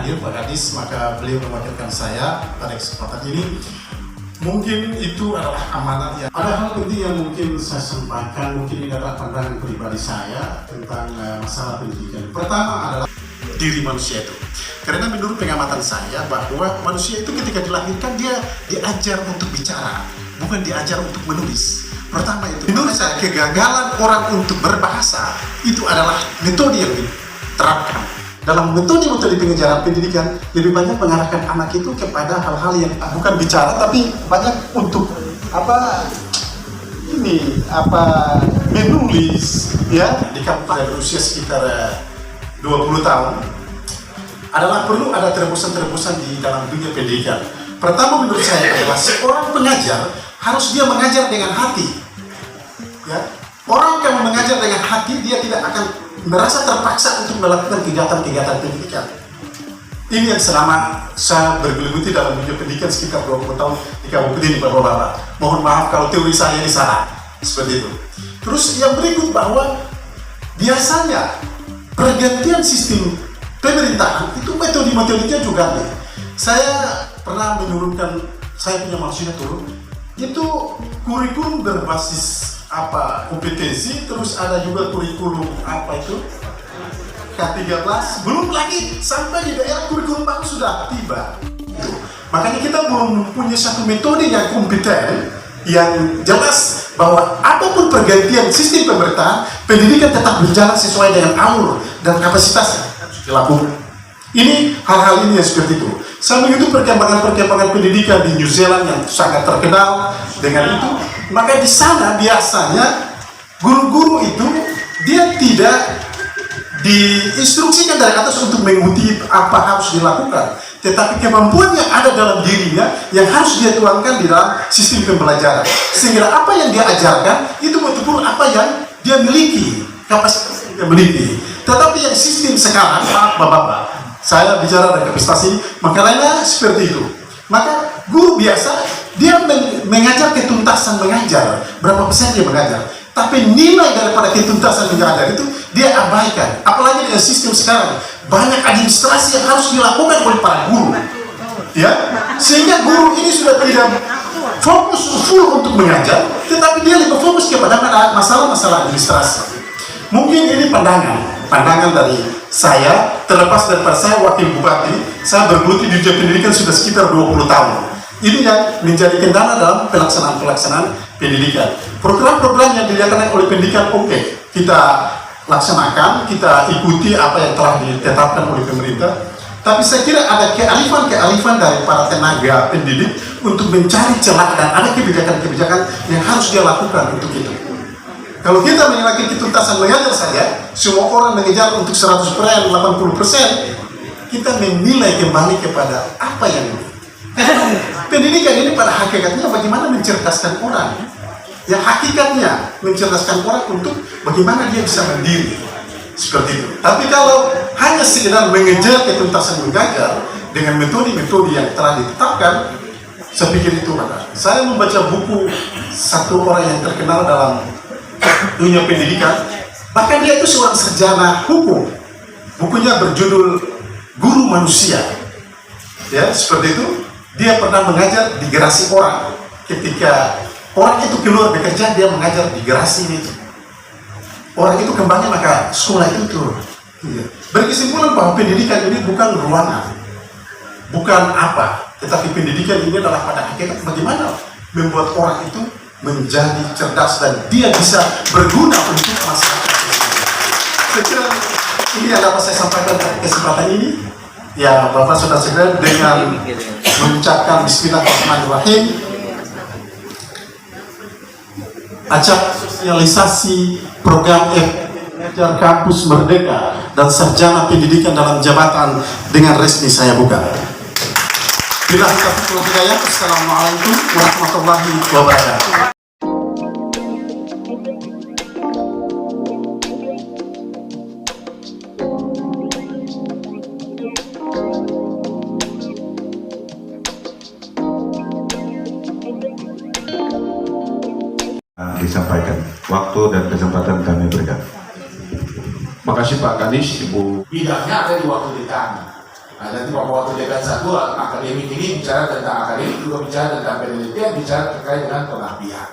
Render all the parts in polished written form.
hadir Pak Kadis, maka beliau mewakilkan saya pada kesempatan ini. Mungkin itu adalah amanat yang ada hal penting yang mungkin saya sampaikan, mungkin ini adalah pandangan pribadi saya tentang masalah pendidikan. Pertama adalah diri manusia itu. Karena menurut pengamatan saya bahwa manusia itu ketika dilahirkan dia diajar untuk bicara, bukan diajar untuk menulis. Pertama itu, menurut saya kegagalan orang untuk berbahasa itu adalah metode yang diterapkan. Dalam metode pengajaran pendidikan lebih banyak mengarahkan anak itu kepada hal-hal yang bukan bicara tapi banyak untuk menulis ya. Di kampus berusia sekitar 20 tahun adalah perlu ada terobosan-terobosan di dalam dunia pendidikan. Pertama menurut saya adalah seorang pengajar harus dia mengajar dengan hati. Ya, orang yang mengajar dengan hati dia tidak akan merasa terpaksa untuk melakukan kegiatan-kegiatan pendidikan. Ini yang selama saya bergeluti dalam dunia pendidikan sekitar 20 tahun di kampus ini Pak Bapak. Mohon maaf kalau teori saya ini salah seperti itu. Terus yang berikut bahwa biasanya pergantian sistem pemerintahan itu metode-metodenya juga nih. Saya pernah menurunkan, saya punya maksudnya turun, itu kurikulum berbasis kompetensi, terus ada juga kurikulum K13, belum lagi sampai di daerah kurikulum baru sudah tiba. Makanya kita belum punya satu metode yang kompeten, yang jelas bahwa apapun pergantian sistem pemerintahan, pendidikan tetap berjalan sesuai dengan alur dan kapasitas yang harus dilakukan. Ini hal-hal ini yang seperti itu. Sambil itu perkembangan pendidikan di New Zealand yang sangat terkenal dengan itu, maka di sana biasanya guru-guru itu dia tidak diinstruksikan dari atas untuk mengikuti apa harus dilakukan, tetapi kemampuan yang ada dalam dirinya yang harus dia tuangkan di dalam sistem pembelajaran, sehingga apa yang dia ajarkan itu betul-betul apa yang dia miliki, kapasitas yang dia miliki. Tetapi yang sistem sekarang, maaf Bapak-Bapak, saya bicara dari kapasitas, makalahnya seperti itu. Maka guru biasa dia mengajar ketuntasan mengajar, berapa persen dia mengajar, tapi nilai daripada ketuntasan mengajar itu dia abaikan. Apalagi dengan sistem sekarang banyak administrasi yang harus dilakukan oleh para guru, ya, sehingga guru ini sudah tidak fokus full untuk mengajar, tetapi dia lebih fokus kepada masalah-masalah administrasi. Mungkin ini pandangan dari saya, terlepas daripada saya wakil bupati, saya bergeluti di dunia pendidikan sudah sekitar 20 tahun. Ini yang menjadi kendala dalam pelaksanaan pendidikan. Program-program yang dilakukan oleh pendidikan kita laksanakan, kita ikuti apa yang telah ditetapkan oleh pemerintah. Tapi saya kira ada kearifan dari para tenaga pendidik untuk mencari celah dan ada kebijakan-kebijakan yang harus dia lakukan untuk itu. Kalau kita menilai ketuntasan mengajar saja, semua orang mengejar untuk 100%, 80%, kita menilai kembali kepada apa yang ini. Pendidikan ini pada hakikatnya bagaimana mencerdaskan orang. Ya hakikatnya mencerdaskan orang untuk bagaimana dia bisa mandiri. Seperti itu. Tapi kalau hanya sekedar mengejar ketuntasan mengajar dengan metode-metode yang telah ditetapkan, saya pikir itu benar. Saya membaca buku satu orang yang terkenal dalam dunia pendidikan, bahkan dia itu seorang sarjana hukum. Bukunya berjudul Guru Manusia. Ya, seperti itu. Dia pernah mengajar di garasi orang. Ketika orang itu keluar bekerja, dia mengajar di garasi itu. Orang itu kembali maka sekolah itu turun. Berkesimpulan bahwa pendidikan ini bukan ruangan, bukan apa, tetapi pendidikan ini adalah pada hakikat bagaimana membuat orang itu menjadi cerdas dan dia bisa berguna untuk masyarakat. Saya kira ini yang dapat saya sampaikan pada kesempatan ini. Ya Bapak Saudara-saudara, dengan mengucapkan Bismillahirrahmanirrahim, acara sosialisasi program Pengajar Kampus Merdeka dan Sarjana Pendidikan dalam Jabatan dengan resmi saya buka. Billahi taufiq wal hidayah. Assalamualaikum warahmatullahi wabarakatuh. Disampaikan waktu dan kesempatan kami berikan. Makasih Pak Kadis, Ibu. Bidangnya ada di waktu di kami. Nah, nanti waktu dekan satu akademik ini bicara tentang akademik, juga bicara tentang penelitian, bicara terkait dengan pengabdian.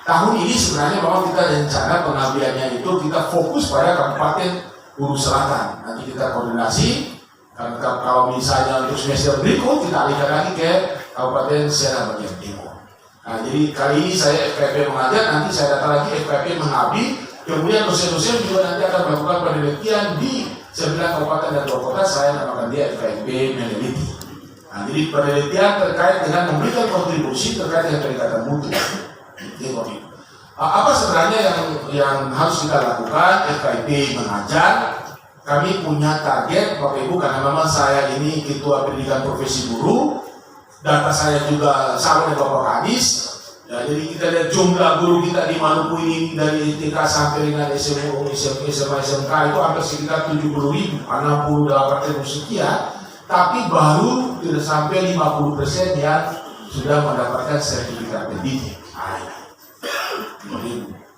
Tahun ini sebenarnya memang kita rencana pengabdiannya itu kita fokus pada Kabupaten Hulu Selatan. Nanti kita koordinasi, kalau misalnya untuk semester berikut kita alihkan lagi ke Kabupaten Serang bagian Timur. Nah, jadi kali ini saya FKP mengajar, nanti saya datang lagi FKP mengabdi, kemudian dosen-dosen juga nanti akan melakukan penelitian di 9 kabupaten dan 2 kota, saya namakan dia FKP meneliti. Nah, jadi penelitian terkait dengan memberikan kontribusi terkait dengan peningkatan mutu. Apa sebenarnya yang harus kita lakukan? FKP mengajar. Kami punya target, Bapak Ibu, karena memang saya ini Ketua Pendidikan Profesi Guru. Data saya juga sama dengan Bapak Kadis. Ya, jadi kita lihat jumlah guru kita di Maluku ini dari TK sampai dengan SMU, SMP, SMA, SMK itu hampir sekitar 70.000, 68.000 sekian. Tapi baru tidak sampai 50% yang sudah mendapatkan sertifikat pendidik.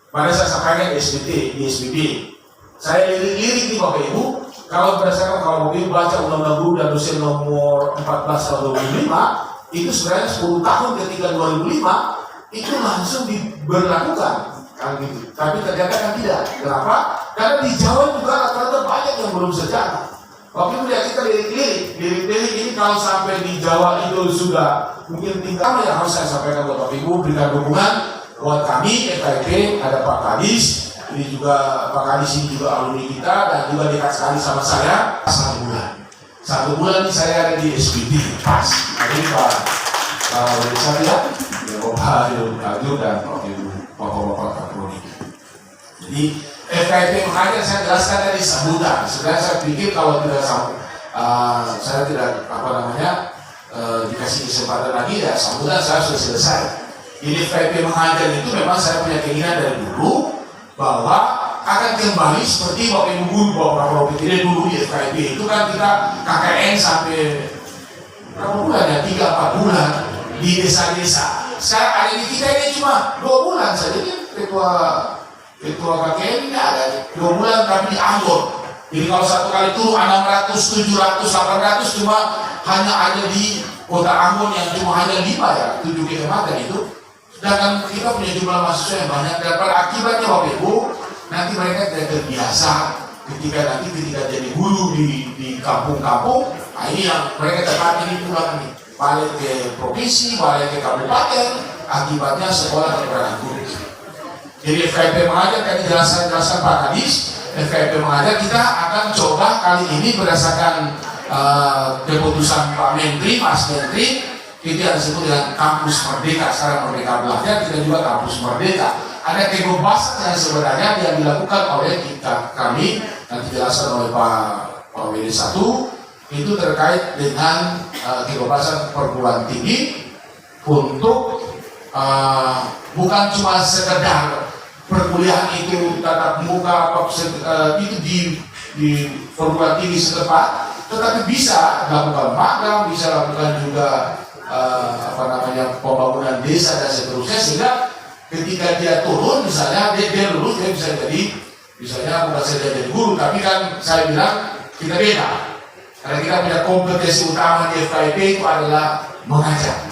Pada saya sampaikan SBT, di SBB, saya lirik nih Bapak Ibu, kalau berdasarkan kalau Bapak Ibu baca Undang-Undang Guru dan Dosen nomor 14 tahun 2005, itu sebenarnya 10 tahun ketika 2005 itu langsung diberlakukan kan gitu. Tapi ternyata kan tidak. Kenapa? Karena di Jawa juga rata-rata banyak yang belum sejalan. Bapak Ibu lihat kita lirik ini kalau sampai di Jawa itu sudah mungkin tinggal yang harus saya sampaikan buat Bapak Ibu, berikan dukungan buat kami FKP, ada Pak Kadis, ini juga Pak Kadis ini juga alumni kita dan juga dekat sekali sama saya 1 bulan. 1 bulan ini saya ada di SPT pas. Ini Pak Desa ya, Bapak Kaju dan Bapak Kapolri. Jadi FKP mengajar saya jelaskan dari sambutan. Sebenarnya saya pikir kalau tidak saya tidak dikasih kesempatan lagi ya sambutan saya sudah selesai. Ini FKP mengajar itu memang saya punya keinginan dari dulu bahwa akan kembali seperti Bapak Ibu Guru, Bapak Profesor dulu di FKP itu kan kita KKN sampai berapa bulan ya, 3-4 bulan di desa-desa. Sekarang ada di kita ini cuma 2 bulan saja, ini ketua KKN ini ada 2 bulan tapi di Ambon. Jadi kalau satu kali itu 600, 700, 800 cuma hanya ada di kota Ambon yang cuma hanya 5 ya, 7 kecamatan itu. Sedangkan kita punya jumlah mahasiswa yang banyak dan pada akibatnya Bapak Ibu nanti mereka tidak terbiasa ketika jadi guru di kampung-kampung. Nah ini yang mereka terpaksa ini pulang nih balik ke provinsi, balik ke kabupaten, akibatnya sekolah kekurangan guru. Jadi FKP mengajar tadi jelaskan Pak Kadis, FKP mengajar kita akan coba kali ini berdasarkan keputusan Pak Menteri, Mas Menteri. Itu yang disebut dengan kampus merdeka. Sekarang Merdeka Belajar, kita juga kampus merdeka. Ada kebebasan yang sebenarnya yang dilakukan oleh kami yang dijelaskan oleh Pak WD 1 itu terkait dengan kebebasan perguruan tinggi untuk bukan cuma sekedar perkuliahan itu tatap muka itu di perguruan tinggi setempat, tetapi bisa lakukan magang, bisa lakukan juga pembangunan desa dan seterusnya, sehingga ketika dia turun misalnya dia lulus dia bisa jadi misalnya bukan saja jadi guru, tapi kan saya bilang kita beda karena kita punya kompetensi utama di FKIP itu adalah mengajar.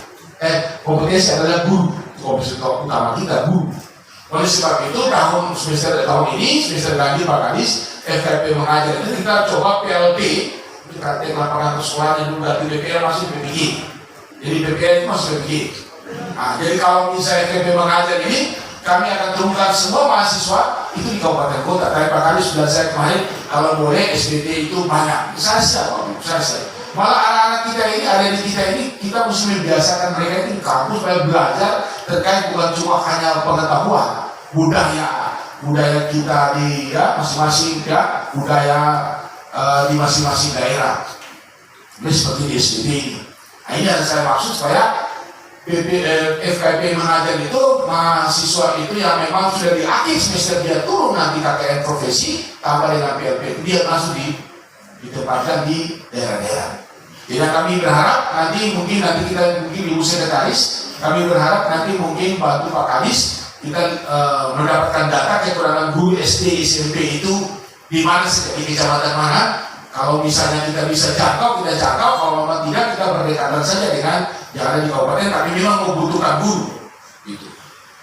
Kompetensi adalah guru, kompetensi utama kita guru. Oleh sebab itu tahun ini semester lagi Pak Kadis FKIP mengajar itu kita coba PLP, kita lapangan persoalannya dulu dari BPL masih PPG. Jadi BPL itu masih begini. Nah, jadi kalau misalnya FKP mengajar ini, kami akan turunkan semua mahasiswa itu di kabupaten kota. Tapi Pak Kadis sudah saya kemarin, kalau boleh SBT itu banyak. Saya siap. Malah anak-anak kita ini, ada di kita ini, kita mesti membiasakan mereka itu di kampus supaya belajar terkait bukan cuma hanya pengetahuan, budaya kita di masing-masing budaya di masing-masing daerah. Ini seperti di SBT ini. Nah, ini yang saya maksud supaya FKP mengajar itu mahasiswa itu yang memang sudah di akhir semester dia turun nanti KKN profesi tambah dengan PLP dia langsung ditempatkan di daerah-daerah. Jadi kami berharap nanti kita di Ibu Sekretaris kami berharap nanti mungkin bantu Pak Kadis kita mendapatkan data kekurangan guru SD SMP itu di mana di kecamatan mana. Kalau misalnya kita bisa jangkau, kita jangkau. Kalau memang tidak, kita berdekatan saja dengan yang ada di kabupaten. Tapi memang membutuhkan guru, gitu.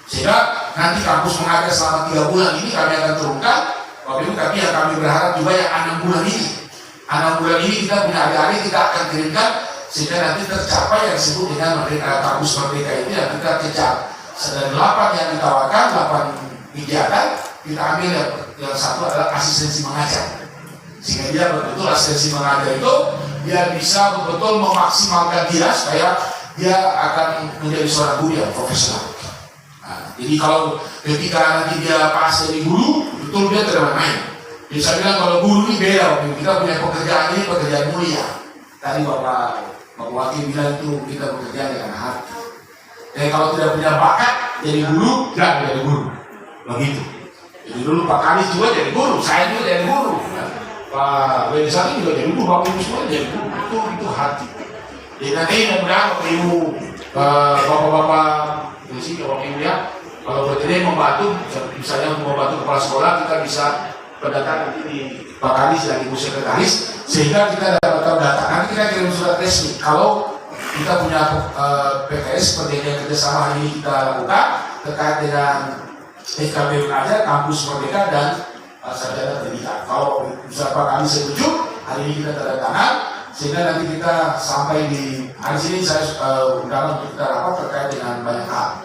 Sehingga nanti kampus mengajar selama 3 bulan ini kami akan turunkan. Bapak Ibu, tapi yang kami berharap juga yang 6 bulan ini. 6 bulan ini kita punya adik-adik, kita akan kirimkan sehingga nanti tercapai yang disebut dengan kampus merdeka ini, yang kita kejar. Dari 8 yang ditawarkan, 8 kegiatan, kita ambil yang satu adalah asistensi mengajar. Sehingga dia betul-betul asistensi mengajar itu dia bisa betul-betul memaksimalkan dia supaya dia akan menjadi seorang guru yang profesional. Nah, jadi kalau ketika nanti dia pas jadi guru, betul dia tidak main. Jadi saya bilang kalau guru ini beda, kita punya pekerjaan ini pekerjaan mulia. Tadi Bapak Wakil bilang itu kita bekerja dengan hati. Dan kalau tidak punya bakat jadi guru, tidak jadi guru. Begitu. Jadi dulu Pak Kanis juga jadi guru, saya juga jadi guru. Pak Wedisati juga jadi guru, Bapak Ibu semua jadi guru. Itu hati. Jadi nanti mudah-mudahan Bapak Ibu, Bapak-bapak, Bapak Ibu ya, kalau berarti membantu, misalnya untuk membantu kepala sekolah, kita bisa pendataan nanti di Pak Kanis dan Ibu Sekretaris, sehingga kita dapat data. Nanti kita kirim surat resmi. Kalau kita punya PKS seperti yang kerjasama hari ini kita lakukan terkait dengan FKB mengajar, kampus merdeka dan sarjana pendidikan. Kalau misalnya Pak Kanis setuju, hari ini kita tanda tangan, sehingga nanti kita sampai di hari ini saya undang untuk kita rapat terkait dengan banyak hal.